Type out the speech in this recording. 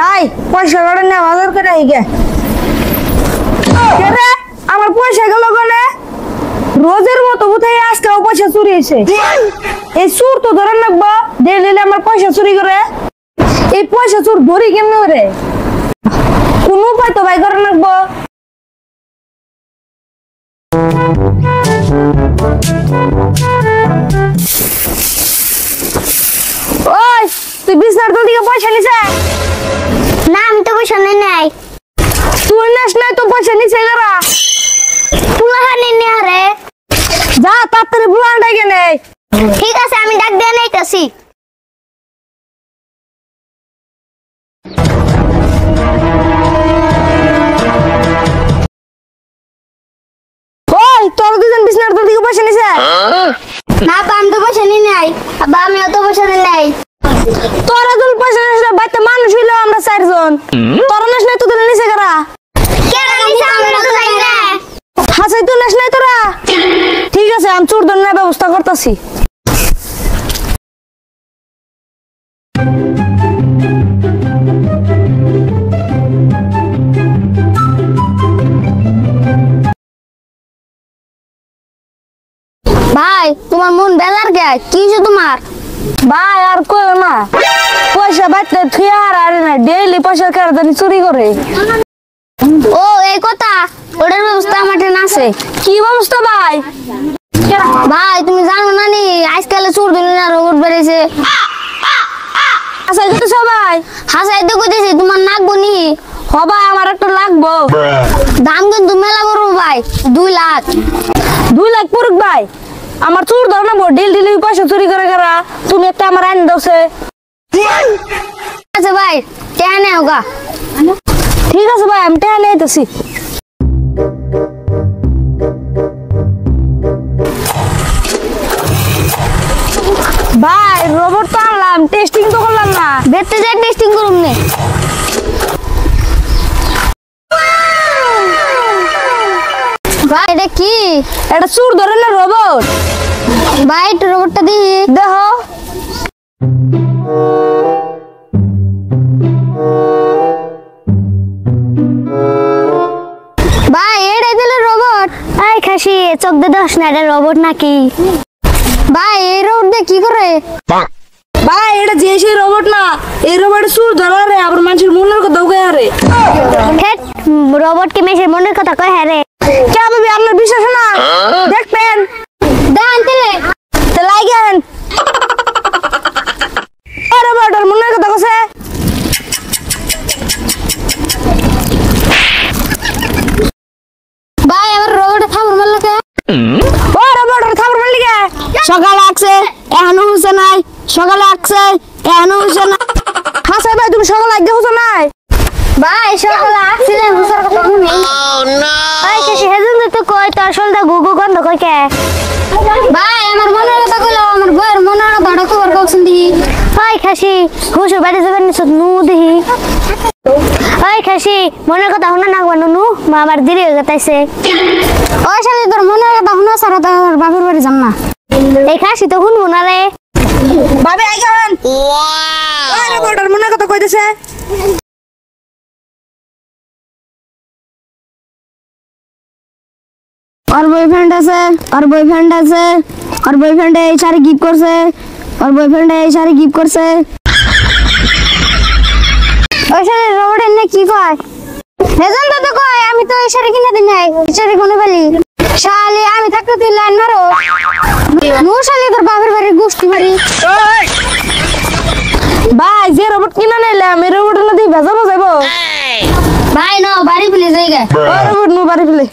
যাই পয়সা লড়ে না বাজার করে আইগে কেরে আমার পয়সা গেল গলে রোজের মতো কোথায় আজকে পয়সা চুরি হয়েছে এই চুর তো ধরে রাখবো ডেলি আমার পয়সা চুরি করে এই পয়সা চুর ধরি কেমনে করে কোন উপায় তো ভাই করে রাখবো ওই তুই বিছনার দল থেকে পয়সা নিছে না আমি তো পয়সা নেই নাই তুই নাস নাই তো পয়সা নিছে গরা পুলাহা নেই নে আরে যা তাড়াতাড়ি বুলান ডাকে নেই ঠিক আছে আমি ডাক দিয়ে নেইতাছি ওই তোর দুজন বিছনার দল থেকে পয়সা নিছে না বা আমি তো পয়সা নেই নাই বা আমি অত পয়সা নেই নাই তোরা দুল পয়সা নিছে বাইতে মানুষ হইলো আমরা চারজন তোরা নাস নাই তো দিল নিছে গরা কেন নিছে আমরা তো জানি না হাসাই তো নাস নাই তোরা ঠিক আছে আমি চোর ধরার ব্যবস্থা করতেছি ভাই তোমার মন বেজার গে কি হইছে তোমার ভাই আর কইও না পয়সা বাইতে থুয়া আর না ডেইলি পয়সা কার জানি চুরি করে ও এই কথা ওটার ব্যবস্থা আমার ঠানে আছে কি ব্যবস্থা ভাই ভাই তুমি জানো না নি আজকাল চোর দুনিয়া রোবট বেরিয়েছে আচ্ছা এটা সবাই হাসাই তো কইতেছি তোমার নাকবো নি হবা আমার একটা লাগবো দাম কিন্তু মেলা বড় ভাই 2 লাখ 2 লাখ পুরুক ভাই আমার চোর ধর না ডেল ডেলি পয়সা চুরি করে করা তুমি একটা আমার আইন দছে আচ্ছা ভাই কেন হোগা ঠিক আছে ভাই আমি টাকা নিতেছি ভাই রোবট তো আনলাম টেস্টিং তো করলাম না দেখতে যাই টেস্টিং করুম নে ভাই এটা কি এটা চোর ধরে না রোবট ভাই একটু রোবটটা দি দেখো ভাই এটা দিলে রোবট আই খাসি চোখ দে দশ না এটা রোবট নাকি ভাই এই রোবট দিয়ে কি করে ভাই এটা যে সেই রোবট না এই রোবট চোর ধরা রে আবার মানুষের মনের কথা কয় আরে রোবট কি মেশে মনের কথা কয় হ্যাঁ রে কে ভাবি আপনার বিশ্বাস না দেখবেন দেন তেলে তে লাগেন আরে রোবটের মনের কথা কইছে ভাই আমার রোবট থামর মারল কে ও রোবটের থামর মারলি কে সকালে আসছে এখনো হইছে নাই সকালে আসছে এখনো হইছে না হাসে ভাই তুমি সকালে আগে হইছো নাই ভাই সকালে আসছিলে হুসার কথা শুনি ভাই শেষে হেজন তো কই তো আসলটা গুগু গন্ধ কই কে ভাই আমার মনের কথা কইলো আমার বউয়ের মনের কথা খবর কইছেন দি ভাই খাসি হুসু বাড়ি যাবেন নু দেখি ভাই খাসি মনের কথা শুনা না নু মা আমার দেরি হয়ে যাইছে ওই শালি তোর মনের কথা শুনা সারা তোর বাপের বাড়ি যাম না এই খাসি তো শুনবো না রে ভাবি আইগান ওয়াও আরে রোবটের মনের কথা কইতেছে और बॉयफ्रेंड আছে और बॉयफ्रेंड আছে और बॉयफ्रेंड এই শাড়ি গিফট করছে और बॉयफ्रेंड এই শাড়ি গিফট করছে ওই শাড়ি রোবট এনে কি কয় হেজন তো কয় আমি তো এই শাড়ি কিনে দিই নাই এই শাড়ি কোনে বলি শালি আমি থাকতে তুই লাইন মারো নু শালি তোর বাপের বাড়ির গোষ্ঠী বাড়ি ভাই যে রোবট কিনা নিলাম এই রোবট না দিয়ে ভেজানো যাবো ভাই না বাড়ি ফেলে যাইগা রোবট নু বাড়ি ফেলে